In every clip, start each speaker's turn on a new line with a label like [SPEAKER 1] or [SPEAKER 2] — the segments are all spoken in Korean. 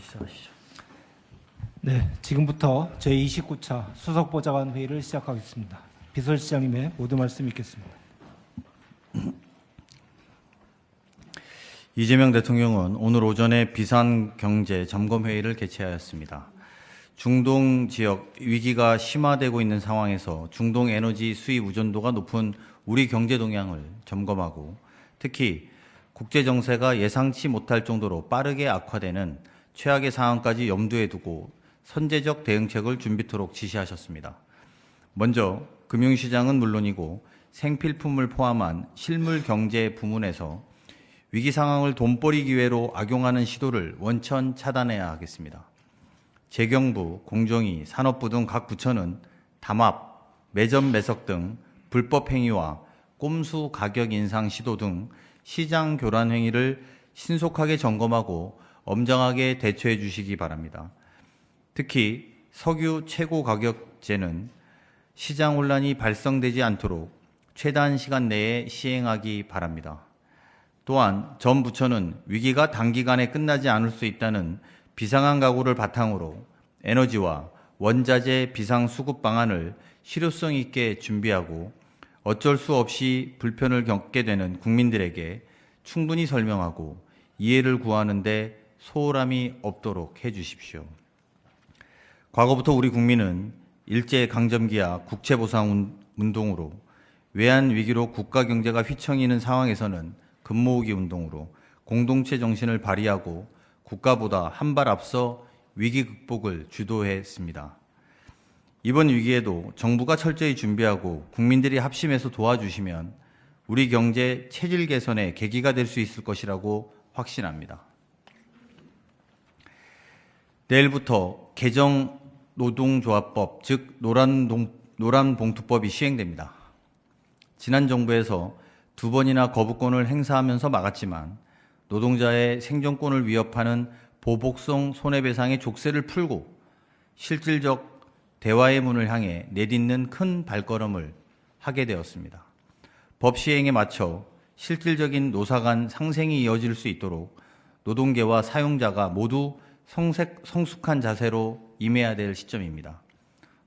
[SPEAKER 1] 시작하시죠.
[SPEAKER 2] 네, 지금부터 제29차 수석보좌관 회의를 시작하겠습니다. 비서실장님의 모두 말씀 있겠습니다.
[SPEAKER 1] 이재명 대통령은 오늘 오전에 비상경제 점검회의를 개최하였습니다. 중동 지역 위기가 심화되고 있는 상황에서 중동 에너지 수입 의존도가 높은 우리 경제 동향을 점검하고 특히 국제 정세가 예상치 못할 정도로 빠르게 악화되는 최악의 상황까지 염두에 두고 선제적 대응책을 준비토록 지시하셨습니다. 먼저 금융시장은 물론이고 생필품을 포함한 실물 경제 부문에서 위기 상황을 돈벌이 기회로 악용하는 시도를 원천 차단해야 하겠습니다. 재경부, 공정위, 산업부 등 각 부처는 담합, 매점 매석 등 불법 행위와 꼼수 가격 인상 시도 등 시장 교란 행위를 신속하게 점검하고 엄정하게 대처해 주시기 바랍니다. 특히 석유 최고 가격제는 시장 혼란이 발생되지 않도록 최단 시간 내에 시행하기 바랍니다. 또한 전 부처는 위기가 단기간에 끝나지 않을 수 있다는 비상한 각오를 바탕으로 에너지와 원자재 비상수급 방안을 실효성 있게 준비하고 어쩔 수 없이 불편을 겪게 되는 국민들에게 충분히 설명하고 이해를 구하는 데 소홀함이 없도록 해 주십시오. 과거부터 우리 국민은 일제강점기와 국채보상 운동으로 외환위기로 국가 경제가 휘청이는 상황에서는 금모으기 운동으로 공동체 정신을 발휘하고 국가보다 한 발 앞서 위기 극복을 주도했습니다. 이번 위기에도 정부가 철저히 준비하고 국민들이 합심해서 도와주시면 우리 경제 체질 개선의 계기가 될 수 있을 것이라고 확신합니다. 내일부터 개정 노동조합법, 즉 노란봉투법이 시행됩니다. 지난 정부에서 2번이나 거부권을 행사하면서 막았지만 노동자의 생존권을 위협하는 보복성 손해배상의 족쇄를 풀고 실질적 대화의 문을 향해 내딛는 큰 발걸음을 하게 되었습니다. 법 시행에 맞춰 실질적인 노사 간 상생이 이어질 수 있도록 노동계와 사용자가 모두 성숙한 자세로 임해야 될 시점입니다.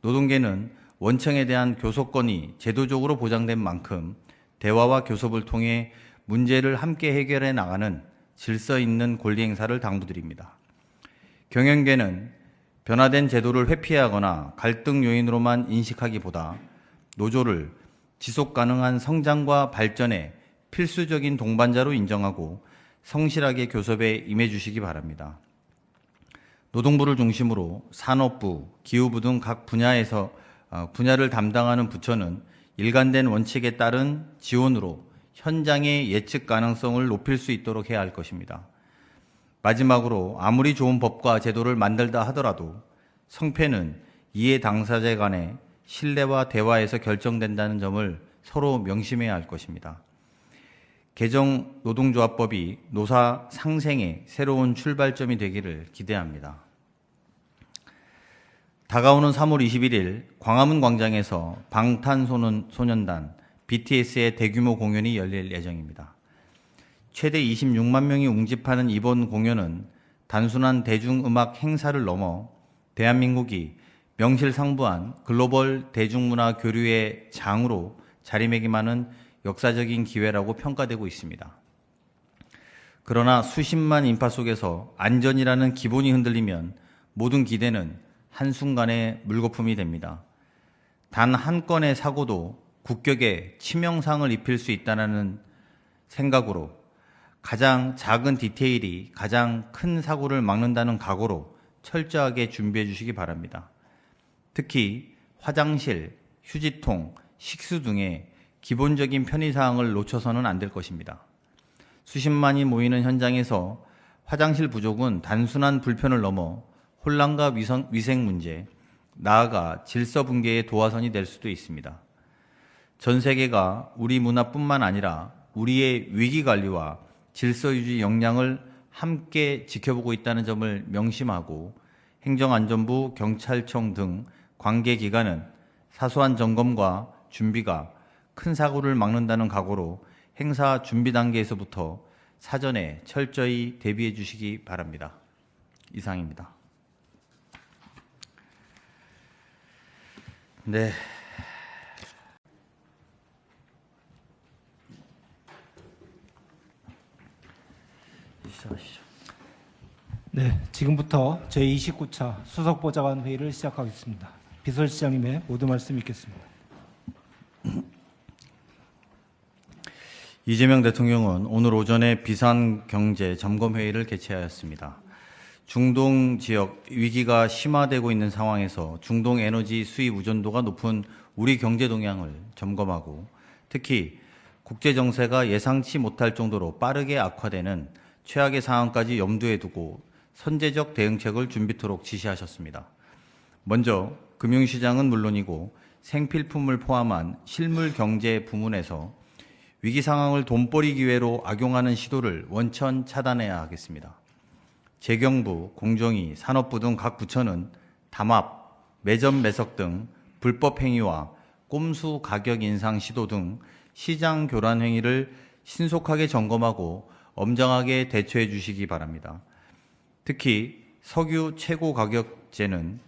[SPEAKER 1] 노동계는 원청에 대한 교섭권이 제도적으로 보장된 만큼 대화와 교섭을 통해 문제를 함께 해결해 나가는 질서 있는 권리 행사를 당부드립니다. 경영계는 변화된 제도를 회피하거나 갈등 요인으로만 인식하기보다 노조를 지속 가능한 성장과 발전의 필수적인 동반자로 인정하고 성실하게 교섭에 임해 주시기 바랍니다. 노동부를 중심으로 산업부, 기후부 등 각 분야를 담당하는 부처는 일관된 원칙에 따른 지원으로 현장의 예측 가능성을 높일 수 있도록 해야 할 것입니다. 마지막으로 아무리 좋은 법과 제도를 만들다 하더라도 성패는 이해 당사자 간의 신뢰와 대화에서 결정된다는 점을 서로 명심해야 할 것입니다. 개정 노동조합법이 노사 상생의 새로운 출발점이 되기를 기대합니다. 다가오는 3월 21일 광화문 광장에서 방탄소년단 BTS의 대규모 공연이 열릴 예정입니다. 최대 26만 명이 웅집하는 이번 공연은 단순한 대중음악 행사를 넘어 대한민국이 명실상부한 글로벌 대중문화 교류의 장으로 자리매김하는 역사적인 기회라고 평가되고 있습니다. 그러나 수십만 인파 속에서 안전이라는 기본이 흔들리면 모든 기대는 한순간에 물거품이 됩니다. 단 한 건의 사고도 국격에 치명상을 입힐 수 있다는 생각으로 가장 작은 디테일이 가장 큰 사고를 막는다는 각오로 철저하게 준비해 주시기 바랍니다. 특히 화장실, 휴지통, 식수 등의 기본적인 편의사항을 놓쳐서는 안 될 것입니다. 수십만이 모이는 현장에서 화장실 부족은 단순한 불편을 넘어 혼란과 위생 문제, 나아가 질서 붕괴의 도화선이 될 수도 있습니다. 전 세계가 우리 문화뿐만 아니라 우리의 위기관리와 질서유지 역량을 함께 지켜보고 있다는 점을 명심하고 행정안전부, 경찰청 등 관계기관은 사소한 점검과 준비가 큰 사고를 막는다는 각오로 행사 준비 단계에서부터 사전에 철저히 대비해 주시기 바랍니다. 이상입니다. 네. 시작하시죠.
[SPEAKER 2] 네, 지금부터 제29차 수석보좌관 회의를 시작하겠습니다. 비서실장님의 모두 말씀 있겠습니다.
[SPEAKER 1] 이재명 대통령은 오늘 오전에 비상경제 점검회의를 개최하였습니다. 중동 지역 위기가 심화되고 있는 상황에서 중동 에너지 수입 의존도가 높은 우리 경제 동향을 점검하고 특히 국제 정세가 예상치 못할 정도로 빠르게 악화되는 최악의 상황까지 염두에 두고 선제적 대응책을 준비토록 지시하셨습니다. 먼저 금융시장은 물론이고 생필품을 포함한 실물 경제 부문에서 위기 상황을 돈벌이 기회로 악용하는 시도를 원천 차단해야 하겠습니다. 재경부, 공정위, 산업부 등 각 부처는 담합, 매점 매석 등 불법 행위와 꼼수 가격 인상 시도 등 시장 교란 행위를 신속하게 점검하고 엄정하게 대처해 주시기 바랍니다. 특히 석유 최고 가격제는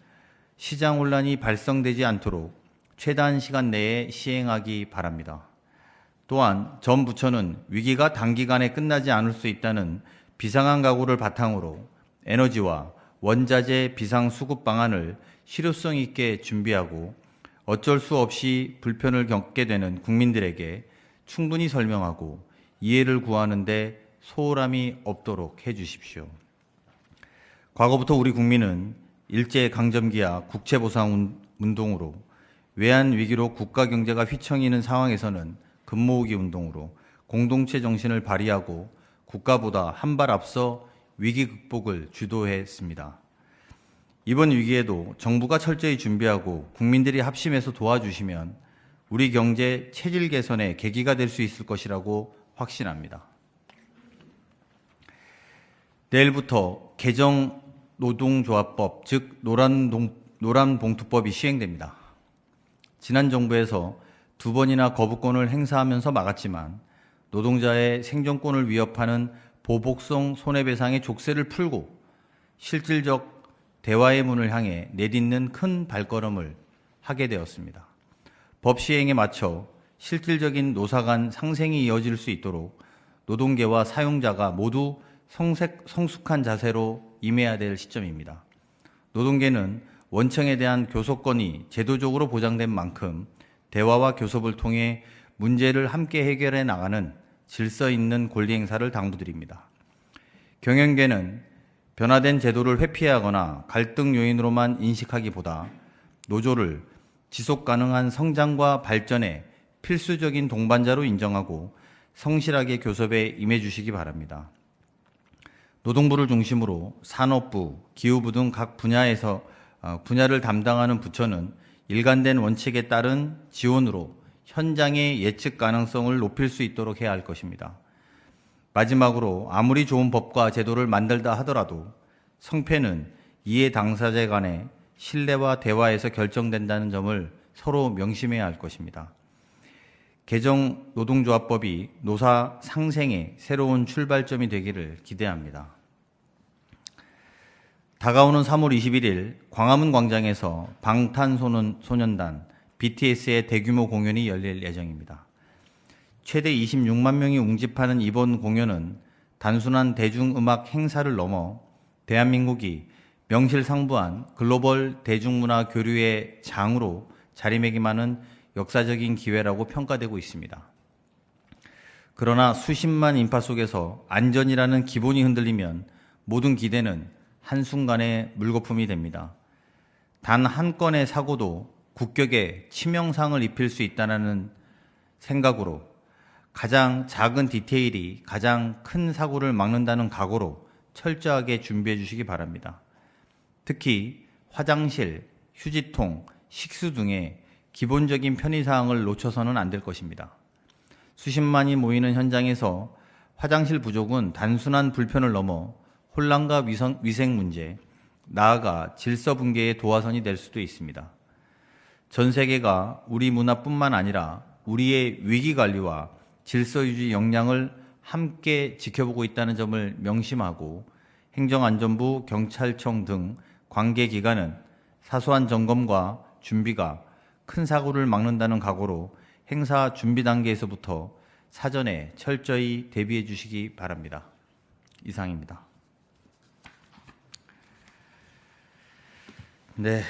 [SPEAKER 1] 시장 혼란이 발생되지 않도록 최단 시간 내에 시행하기 바랍니다. 또한 전 부처는 위기가 단기간에 끝나지 않을 수 있다는 비상한 각오를 바탕으로 에너지와 원자재 비상 수급 방안을 실효성 있게 준비하고 어쩔 수 없이 불편을 겪게 되는 국민들에게 충분히 설명하고 이해를 구하는 데 소홀함이 없도록 해 주십시오. 과거부터 우리 국민은 일제강점기와 국채보상 운동으로 외환 위기로 국가 경제가 휘청이는 상황에서는 금모으기 운동으로 공동체 정신을 발휘하고 국가보다 한 발 앞서 위기 극복을 주도했습니다. 이번 위기에도 정부가 철저히 준비하고 국민들이 합심해서 도와주시면 우리 경제 체질 개선의 계기가 될 수 있을 것이라고 확신합니다. 내일부터 개정 노동조합법, 즉 노란봉투법이 시행됩니다. 지난 정부에서 2번이나 거부권을 행사하면서 막았지만 노동자의 생존권을 위협하는 보복성 손해배상의 족쇄를 풀고 실질적 대화의 문을 향해 내딛는 큰 발걸음을 하게 되었습니다. 법 시행에 맞춰 실질적인 노사 간 상생이 이어질 수 있도록 노동계와 사용자가 모두 성숙한 자세로 임해야 될 시점입니다. 노동계는 원청에 대한 교섭권이 제도적으로 보장된 만큼 대화와 교섭을 통해 문제를 함께 해결해 나가는 질서 있는 권리 행사를 당부드립니다. 경영계는 변화된 제도를 회피하거나 갈등 요인으로만 인식하기보다 노조를 지속 가능한 성장과 발전의 필수적인 동반자로 인정하고 성실하게 교섭에 임해 주시기 바랍니다. 노동부를 중심으로 산업부, 기후부 등 각 분야를 담당하는 부처는 일관된 원칙에 따른 지원으로 현장의 예측 가능성을 높일 수 있도록 해야 할 것입니다. 마지막으로 아무리 좋은 법과 제도를 만들다 하더라도 성패는 이해 당사자 간의 신뢰와 대화에서 결정된다는 점을 서로 명심해야 할 것입니다. 개정 노동조합법이 노사 상생의 새로운 출발점이 되기를 기대합니다. 다가오는 3월 21일 광화문 광장에서 방탄소년단 BTS의 대규모 공연이 열릴 예정입니다. 최대 26만 명이 웅집하는 이번 공연은 단순한 대중음악 행사를 넘어 대한민국이 명실상부한 글로벌 대중문화 교류의 장으로 자리매김하는 역사적인 기회라고 평가되고 있습니다. 그러나 수십만 인파 속에서 안전이라는 기본이 흔들리면 모든 기대는 한순간에 물거품이 됩니다. 단 한 건의 사고도 국격에 치명상을 입힐 수 있다는 생각으로 가장 작은 디테일이 가장 큰 사고를 막는다는 각오로 철저하게 준비해 주시기 바랍니다. 특히 화장실, 휴지통, 식수 등의 기본적인 편의사항을 놓쳐서는 안 될 것입니다. 수십만이 모이는 현장에서 화장실 부족은 단순한 불편을 넘어 혼란과 위생 문제, 나아가 질서 붕괴의 도화선이 될 수도 있습니다. 전 세계가 우리 문화뿐만 아니라 우리의 위기관리와 질서유지 역량을 함께 지켜보고 있다는 점을 명심하고 행정안전부, 경찰청 등 관계기관은 사소한 점검과 준비가 큰 사고를 막는다는 각오로 행사 준비 단계에서부터 사전에 철저히 대비해 주시기 바랍니다. 이상입니다. 네.